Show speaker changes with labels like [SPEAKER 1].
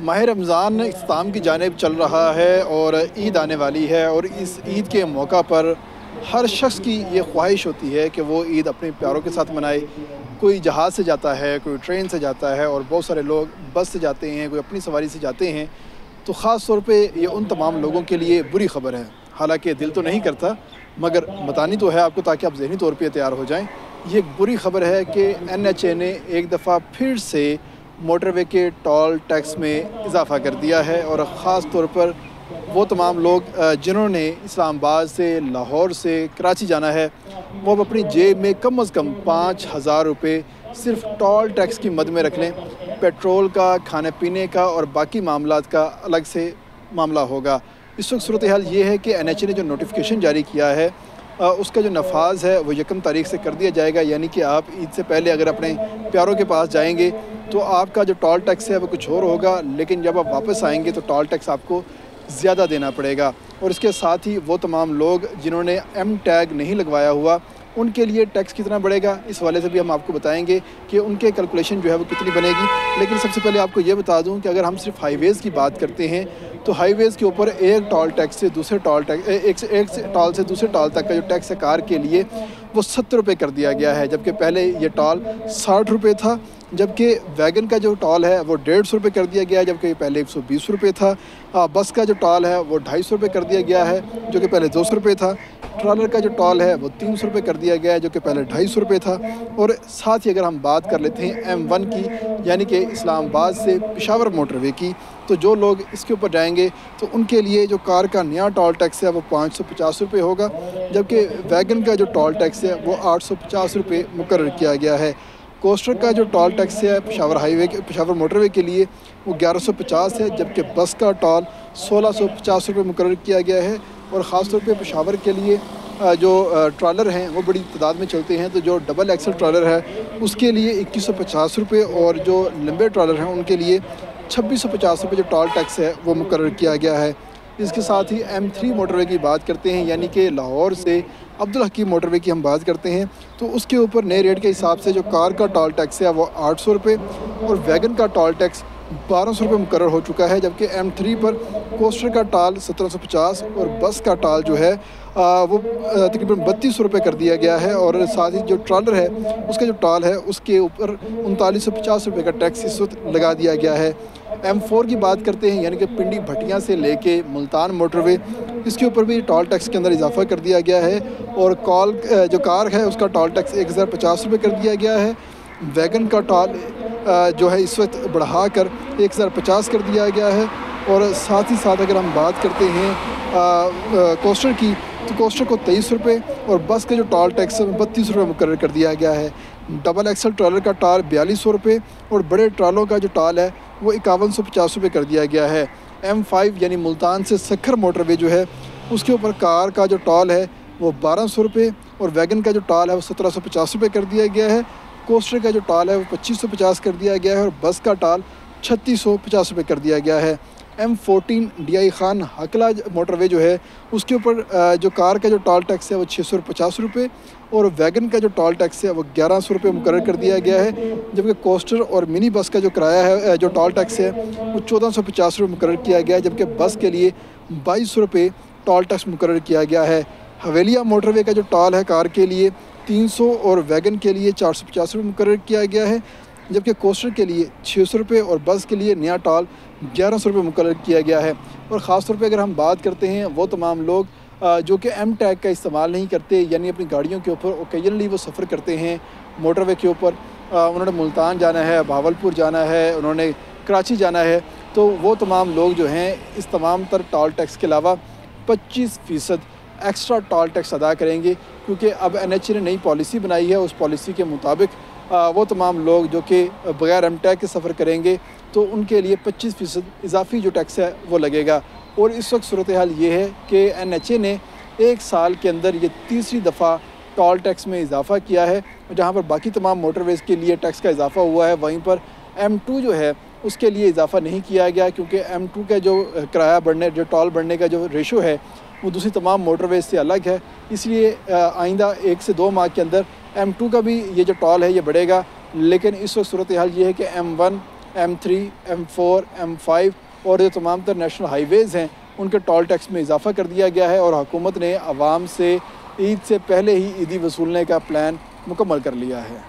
[SPEAKER 1] माह रमज़ान इख्तिताम की जानिब चल रहा है और ईद आने वाली है और इस ईद के मौका पर हर शख्स की ये ख्वाहिश होती है कि वो ईद अपने प्यारों के साथ मनाए। कोई जहाज़ से जाता है, कोई ट्रेन से जाता है और बहुत सारे लोग बस से जाते हैं, कोई अपनी सवारी से जाते हैं। तो ख़ास तौर पे ये उन तमाम लोगों के लिए बुरी ख़बर है। हालांकि दिल तो नहीं करता मगर बतानी तो है आपको ताकि आप ज़हनी तौर पे तैयार हो जाएं। ये एक बुरी ख़बर है कि NHA ने एक दफ़ा फिर से मोटरवे के टोल टैक्स में इजाफ़ा कर दिया है और ख़ास तौर पर वो तमाम लोग जिन्होंने इस्लामाबाद से, लाहौर से कराची जाना है, वो अब अपनी जेब में कम अज़ कम 5,000 रुपये सिर्फ टोल टैक्स की मद में रख लें। पेट्रोल का, खाने पीने का और बाकी मामलात का अलग से मामला होगा। इस वक्त सूरत हाल ये है कि NHA ने जो नोटिफिकेशन जारी किया है उसका जो नफाज है वो 1 तारीख से कर दिया जाएगा। यानी कि आप ईद से पहले अगर अपने प्यारों के पास जाएंगे तो आपका जो टोल टैक्स है वो कुछ और होगा, लेकिन जब आप वापस आएंगे तो टोल टैक्स आपको ज़्यादा देना पड़ेगा। और इसके साथ ही वो तमाम लोग जिन्होंने M टैग नहीं लगवाया हुआ उनके लिए टैक्स कितना बढ़ेगा, इस वाले से भी हम आपको बताएंगे कि उनके कैलकुलेशन जो है वो कितनी बनेगी। लेकिन सबसे पहले आपको ये बता दूं कि अगर हम सिर्फ हाईवेज़ की बात करते हैं तो हाईवेज़ के ऊपर एक टोल टैक्स से दूसरे टोल टैक्स एक टोल से दूसरे टोल तक का जो टैक्स है कार के लिए वो 70 रुपये कर दिया गया है, जबकि पहले ये टोल 60 रुपये था। जबकि वैगन का जो टोल है वो 150 रुपये कर दिया गया है, जबकि पहले 120 रुपये था। बस का जो टोल है वो 250 रुपये कर दिया गया है, जो कि पहले 200 रुपये था। ट्रॉलर का जो टोल है वो 300 रुपये कर दिया गया है, जो कि पहले 250 रुपये था। और साथ ही अगर हम बात कर लेते हैं M1 की, यानी कि इस्लामाबाद से पेशावर मोटरवे की, तो जो लोग इसके ऊपर जाएंगे तो उनके लिए जो कार का नया टोल टैक्स है वो 550 रुपये होगा, जबकि वैगन का जो टोल टैक्स है वो 850 रुपये मुकर्रर किया गया है। कोस्टर का जो टोल टैक्स है पेशावर मोटरवे के लिए वो 1150 है, जबकि बस का टोल 1650 रुपये मुकर्रर किया गया है। और ख़ास तौर पे पेशावर के लिए जो ट्रॉलर हैं वो बड़ी तादाद में चलते हैं, तो जो डबल एक्सल ट्रॉलर है उसके लिए 2150 रुपये और जो लंबे ट्रॉलर हैं उनके लिए 2650 रुपये जो टोल टैक्स है वो मुकर्रर किया गया है। इसके साथ ही M3 मोटरवे की बात करते हैं, यानी कि लाहौर से अब्दुल हकीम मोटरवे की हम बात करते हैं, तो उसके ऊपर नए रेट के हिसाब से जो कार का टोल टैक्स है वो 800 रुपये और वैगन का टोल टैक्स 1200 रुपये मुकर्रर हो चुका है। जबकि M3 पर कोस्टर का टोल 1750 और बस का टोल जो है वो तकरीबन 3200 रुपये कर दिया गया है। और साथ ही जो ट्रॉलर है उसका जो टोल है उसके ऊपर 3950 रुपये का टैक्स इस वक्त लगा दिया गया है। M4 की बात करते हैं, यानी कि पिंडी भटियाँ से लेके मुल्तान मोटरवे, इसके ऊपर भी टोल टैक्स के अंदर इजाफा कर दिया गया है। और जो कार है उसका टोल टैक्स 1050 रुपये कर दिया गया है। वैगन का टोल जो है इस वक्त बढ़ाकर 1050 कर दिया गया है। और साथ ही साथ अगर हम बात करते हैं कोस्टर की, तो कोस्टर को 23 रुपये और बस का जो टोल टैक्स है 32 रुपये मुकर्रर कर दिया गया है। डबल एक्सल ट्रॉलर का टोल 4200 रुपये और बड़े ट्रॉलों का जो टोल है वो 5150 रुपये कर दिया गया है। M5 यानी मुल्तान से सखर मोटरवे जो है उसके ऊपर कार का जो टोल है वो 1200 रुपये और वैगन का जो टोल है वो 1750 रुपये कर दिया गया है। कोस्टर का जो टोल है वो 2550 कर दिया गया है और बस का टोल 3650 रुपये कर दिया गया है। M14 DI खान हकला मोटरवे जो है उसके ऊपर जो कार का जो टोल टैक्स है वो 650 रुपये और वैगन का जो टोल टैक्स है वो 1100 रुपये मुकर्रर कर दिया गया है। जबकि कोस्टर और मिनी बस का जो किराया है जो टोल टैक्स है वो 1450 रुपये मुकर्रर किया गया है, जबकि बस के लिए 2200 रुपये टोल टैक्स मुकर्रर किया गया है। हवेलिया मोटरवे का जो टोल है कार के लिए 300 और वैगन के लिए 450 रुपये मुकर्रर किया गया है, जबकि कोस्टर के लिए 600 रुपये और बस के लिए नया टोल 1100 रुपये मुकर्रर किया गया है। और ख़ास तौर पे अगर हम बात करते हैं वो तमाम लोग जो कि M टैग का इस्तेमाल नहीं करते, यानी अपनी गाड़ियों के ऊपर ओकेजनली वो सफ़र करते हैं मोटरवे के ऊपर, उन्होंने मुल्तान जाना है, भावलपुर जाना है, उन्होंने कराची जाना है, तो वो तमाम लोग जो हैं इस तमाम तर टोल टैक्स के अलावा 25% एक्स्ट्रा टोल टैक्स अदा करेंगे, क्योंकि अब NHA ने नई पॉलिसी बनाई है। उस पॉलिसी के मुताबिक वो तमाम लोग जो कि बग़ैर M टैग के सफ़र करेंगे तो उनके लिए 25% इजाफी जो टैक्स है वो लगेगा। और इस वक्त सूरत हाल ये है कि NHA ने 1 साल के अंदर ये तीसरी दफ़ा टोल टैक्स में इजाफ़ा किया है। जहाँ पर बाकी तमाम मोटरवेज़ के लिए टैक्स का इजाफ़ा हुआ है, वहीं पर M2 जो है उसके लिए इजाफ़ा नहीं किया गया, क्योंकि M2 का जो किराया बढ़ने जो टोल बढ़ने का जो रेशो है वो दूसरी तमाम मोटरवेज़ से अलग है। इसलिए आइंदा 1 से 2 माह के अंदर M2 का भी ये जो टोल है ये बढ़ेगा। लेकिन इस वक्त सूरत हाल ये है कि M1 M3, M4, M5 और जो तमाम तर नेशनल हाईवेज़ हैं उनके टोल टैक्स में इजाफ़ा कर दिया गया है और हुकूमत ने आवाम से ईद से पहले ही ईदी वसूलने का प्लान मुकम्मल कर लिया है।